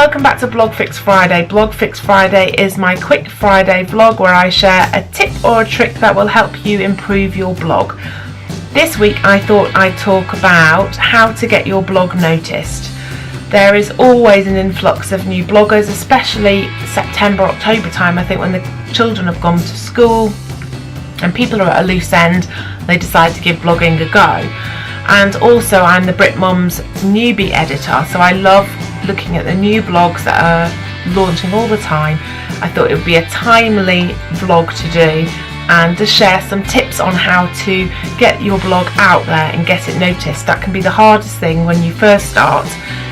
welcome back to Blog Fix Friday. Blog Fix Friday is my quick Friday vlog where I share a tip or a trick that will help you improve your blog. This week I thought I'd talk about how to get your blog noticed. There is always an influx of new bloggers, especially September, October time, I think, when the children have gone to school and people are at a loose end. They decide to give blogging a go. And also I'm the Brit Mums newbie editor, so I love looking at the new blogs that are launching all the time. I thought it would be a timely vlog to do and to share some tips on how to get your blog out there and get it noticed. That can be the hardest thing when you first start.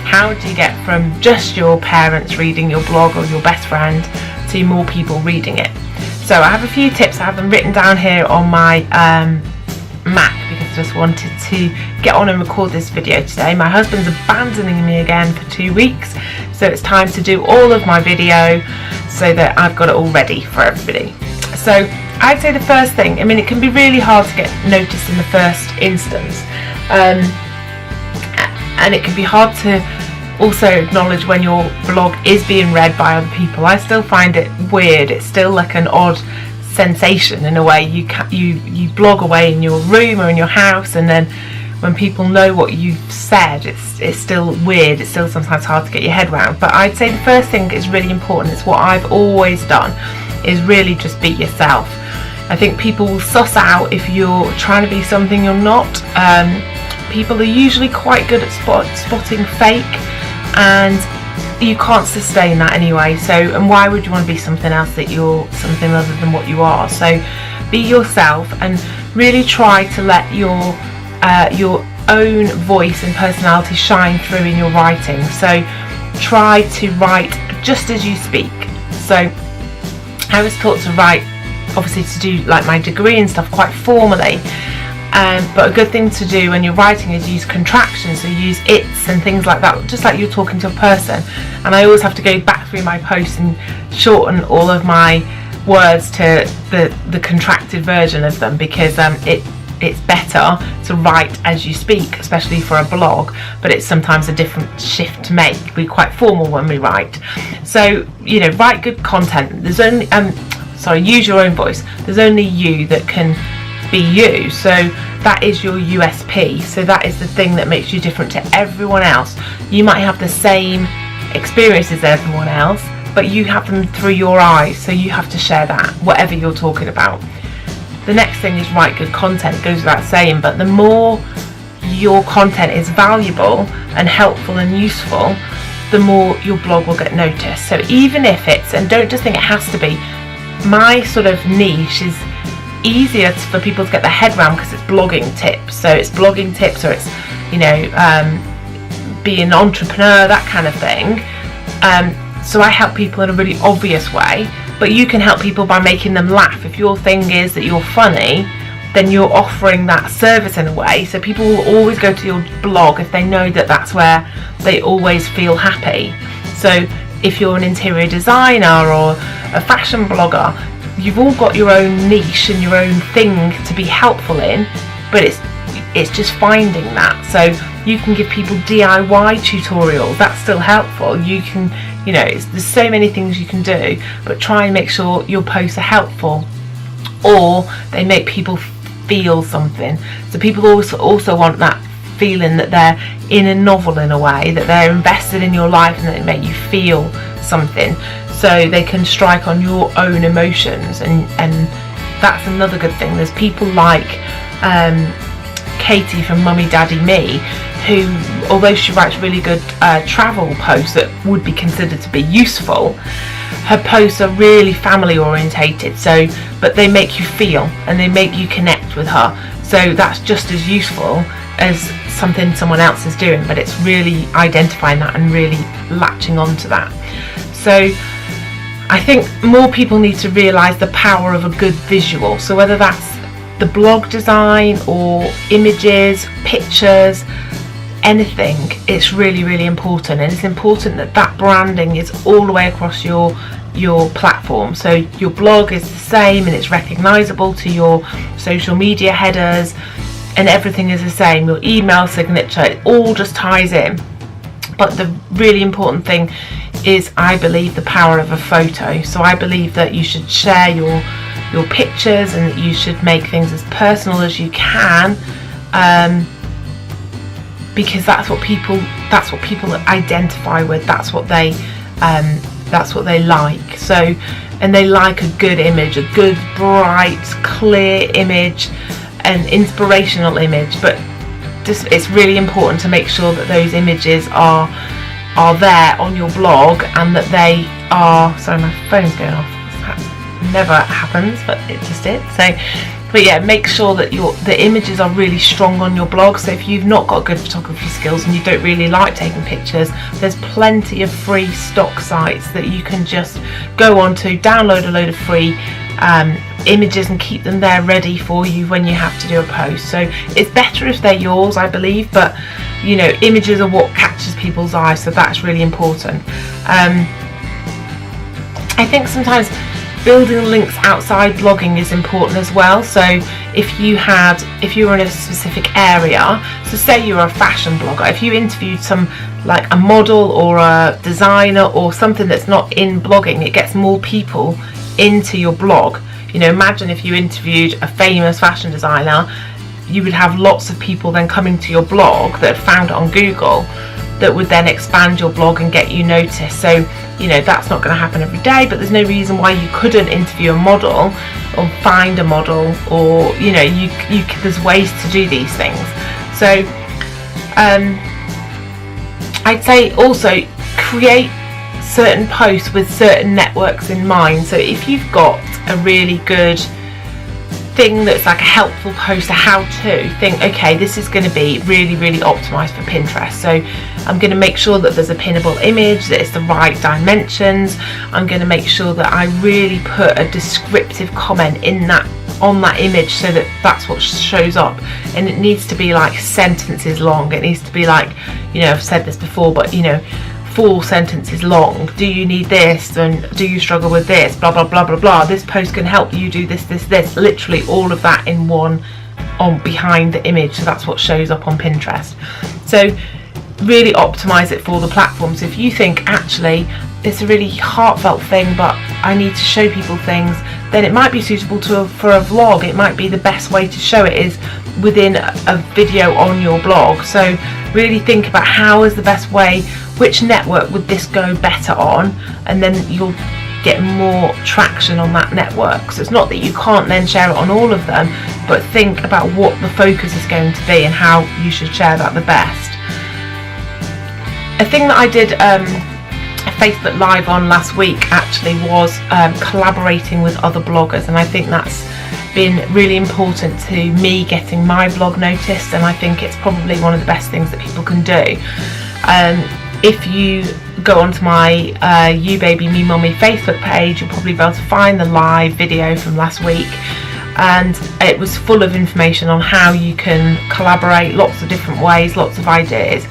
How do you get from just your parents reading your blog or your best friend to more people reading it? So I have a few tips. I have them written down here on my Mac because I just wanted to get on and record this video today. My husband's abandoning me again for 2 weeks, so it's time to do all of my video so that I've got it all ready for everybody. So I'd say the first thing, I mean, it can be really hard to get noticed in the first instance, and it can be hard to also acknowledge when your blog is being read by other people. I still find it weird. It's still like an odd sensation in a way. You blog away in your room or in your house, and then when people know what you've said, it's still weird. It's still sometimes hard to get your head around. But I'd say the first thing is really important. It's what I've always done, is really just be yourself. I think people will suss out if you're trying to be something you're not. People are usually quite good at spotting fake, and you can't sustain that anyway. So, and why would you want to be something else that you're something other than what you are? So be yourself and really try to let your own voice and personality shine through in your writing. So try to write just as you speak. So I was taught to write, obviously, to do like my degree and stuff quite formally. But a good thing to do when you're writing is use contractions, so use its and things like that, just like you're talking to a person. And I always have to go back through my posts and shorten all of my words to the contracted version of them, because it's better to write as you speak, especially for a blog, but it's sometimes a different shift to make. We're quite formal when we write. So, you know, write good content. There's only, use your own voice. There's only you that can be you, so that is your USP. So that is the thing that makes you different to everyone else. You might have the same experiences as everyone else, but you have them through your eyes, so you have to share that, whatever you're talking about. The next thing is write good content. It goes without saying, but the more your content is valuable and helpful and useful, the more your blog will get noticed. So even if it's, and don't just think it has to be, my sort of niche is easier for people to get their head around because it's blogging tips. So it's blogging tips, or it's, you know, being an entrepreneur, that kind of thing. So I help people in a really obvious way, but you can help people by making them laugh. If your thing is that you're funny, then you're offering that service in a way. So people will always go to your blog if they know that that's where they always feel happy. So if you're an interior designer or a fashion blogger, you've all got your own niche and your own thing to be helpful in, but it's just finding that. So you can give people DIY tutorials, that's still helpful. You can, you know, there's so many things you can do, but try and make sure your posts are helpful or they make people feel something. So people also want that feeling that they're in a novel in a way, that they're invested in your life and that they make you feel something, so they can strike on your own emotions. And that's another good thing. There's people like Katie from Mummy Daddy Me, who, although she writes really good travel posts that would be considered to be useful, her posts are really family orientated, so but they make you feel and they make you connect with her. So that's just as useful as something someone else is doing, but it's really identifying that and really latching onto that. So I think more people need to realise the power of a good visual. So whether that's the blog design or images, pictures, anything, it's really, really important. And it's important that that branding is all the way across your platform. So your blog is the same and it's recognisable to your social media headers, and everything is the same. Your email signature, it all just ties in. But the really important thing is, I believe, the power of a photo. So I believe that you should share your pictures, and that you should make things as personal as you can, because that's what people identify with. That's what they like. So, and they like a good image, a good, bright, clear image, an inspirational image. But it's really important to make sure that those images are there on your blog, and that they are, sorry, my phone's going off. That never happens, but it just did. So, but yeah, make sure that the images are really strong on your blog. So if you've not got good photography skills and you don't really like taking pictures, there's plenty of free stock sites that you can just go on to, download a load of free images and keep them there ready for you when you have to do a post. So it's better if they're yours, I believe, but you know, images are what catches people's eyes, so that's really important. I think sometimes building links outside blogging is important as well. So if you're in a specific area, so say you're a fashion blogger, if you interviewed like a model or a designer or something that's not in blogging, it gets more people into your blog. You know, imagine if you interviewed a famous fashion designer, you would have lots of people then coming to your blog that found it on Google, that would then expand your blog and get you noticed. So, you know, that's not going to happen every day, but there's no reason why you couldn't interview a model or find a model, or, you know, there's ways to do these things. So, I'd say also create certain posts with certain networks in mind. So if you've got a really good thing that's like a helpful post, a how-to, think, okay, this is going to be really, really optimized for Pinterest. So I'm going to make sure that there's a pinnable image, that it's the right dimensions. I'm going to make sure that I really put a descriptive comment on that image, so that that's what shows up. And it needs to be like sentences long. It needs to be like, you know, I've said this before, but you know, 4 sentences long. Do you need this? And do you struggle with this? Blah blah blah blah blah. This post can help you do this, this, this. Literally all of that in one, on behind the image. So that's what shows up on Pinterest. So really optimize it for the platform. So if you think, actually, it's a really heartfelt thing, but I need to show people things, then it might be suitable for a vlog. It might be the best way to show it is within a video on your blog. So really think about how is the best way, which network would this go better on, and then you'll get more traction on that network. So it's not that you can't then share it on all of them, but think about what the focus is going to be and how you should share that the best. A thing that I did a Facebook Live on last week actually was collaborating with other bloggers, and I think that's been really important to me getting my blog noticed, and I think it's probably one of the best things that people can do. If you go onto my You Baby Me Mummy Facebook page, you'll probably be able to find the live video from last week, and it was full of information on how you can collaborate, lots of different ways, lots of ideas.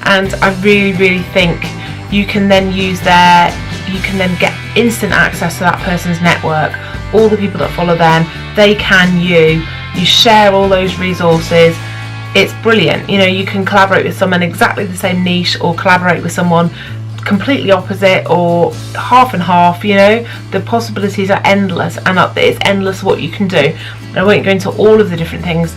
And I really, really think you can then you can then get instant access to that person's network, all the people that follow them, they can you share all those resources. It's brilliant. You know, you can collaborate with someone exactly the same niche, or collaborate with someone completely opposite, or half and half. You know, the possibilities are endless, and it's endless what you can do. I won't go into all of the different things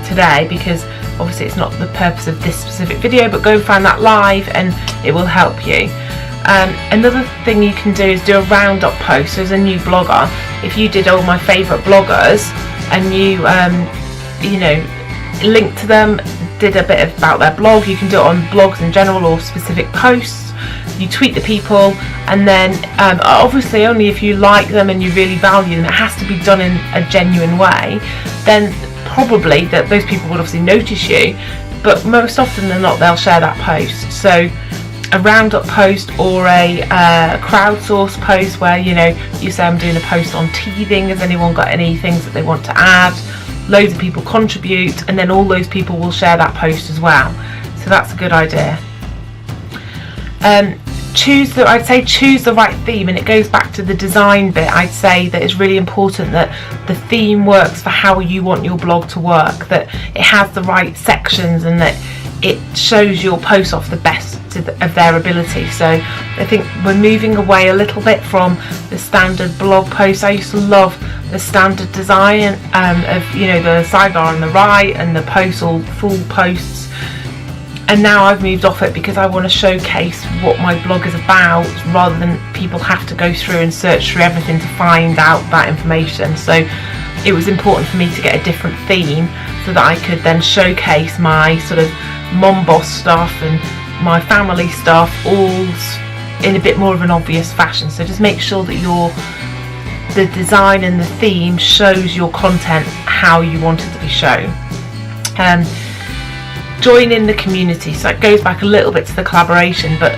today, because obviously it's not the purpose of this specific video, but go and find that live and it will help you. Another thing you can do is do a roundup post. So as a new blogger, if you did all my favourite bloggers and you know, linked to them, did a bit about their blog, you can do it on blogs in general or specific posts. You tweet the people, and then obviously only if you like them and you really value them. It has to be done in a genuine way. Then probably that those people would obviously notice you, but most often than not they'll share that post. So a roundup post or a crowdsource post where, you know, you say, I'm doing a post on teething, has anyone got any things that they want to add? Loads of people contribute, and then all those people will share that post as well. So that's a good idea. Choose the right theme, and it goes back to the design bit. I'd say that it's really important that the theme works for how you want your blog to work, that it has the right sections, and that it shows your post off the best of their ability. So I think we're moving away a little bit from the standard blog posts. I used to love the standard design of, you know, the sidebar on the right and the posts, all full posts. And now I've moved off it because I want to showcase what my blog is about, rather than people have to go through and search through everything to find out that information. So it was important for me to get a different theme so that I could then showcase my sort of mom boss stuff and my family stuff all in a bit more of an obvious fashion. So just make sure that the design and the theme shows your content how you want it to be shown. Join in the community, so it goes back a little bit to the collaboration, but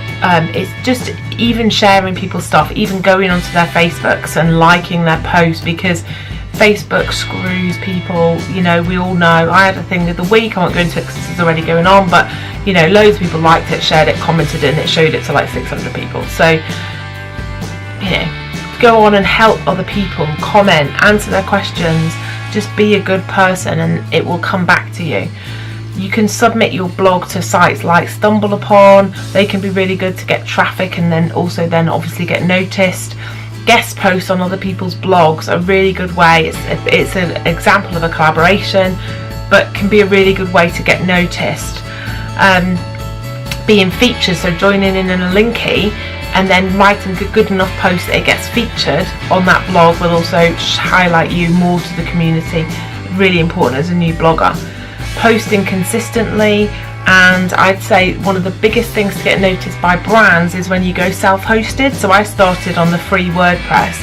it's just even sharing people's stuff, even going onto their Facebooks and liking their posts, because Facebook screws people. You know, we all know. I had a thing of the week, I won't go into it because this is already going on, but you know, loads of people liked it, shared it, commented, and it showed it to like 600 people. So, you know, go on and help other people, comment, answer their questions, just be a good person and it will come back to you. You can submit your blog to sites like StumbleUpon. They can be really good to get traffic and then obviously get noticed. Guest posts on other people's blogs are a really good way. It's an example of a collaboration, but can be a really good way to get noticed. Being featured, so joining in a linky and then writing a good enough post that it gets featured on that blog will also highlight you more to the community. Really important as a new blogger. Posting consistently, and I'd say one of the biggest things to get noticed by brands is when you go self-hosted. So I started on the free WordPress,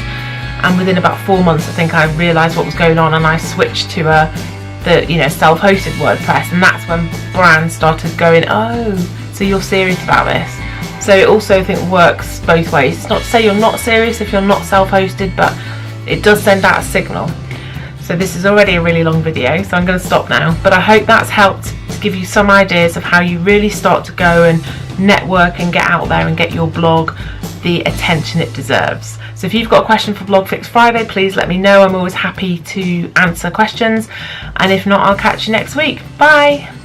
and within about 4 months I think I realised what was going on, and I switched to the self-hosted WordPress, and that's when brands started going, oh, so you're serious about this. So it also I think works both ways. It's not to say you're not serious if you're not self-hosted, but it does send out a signal. So this is already a really long video, so I'm going to stop now, but I hope that's helped to give you some ideas of how you really start to go and network and get out there and get your blog the attention it deserves. So if you've got a question for Blog Fix Friday, please let me know. I'm always happy to answer questions, and if not, I'll catch you next week. Bye!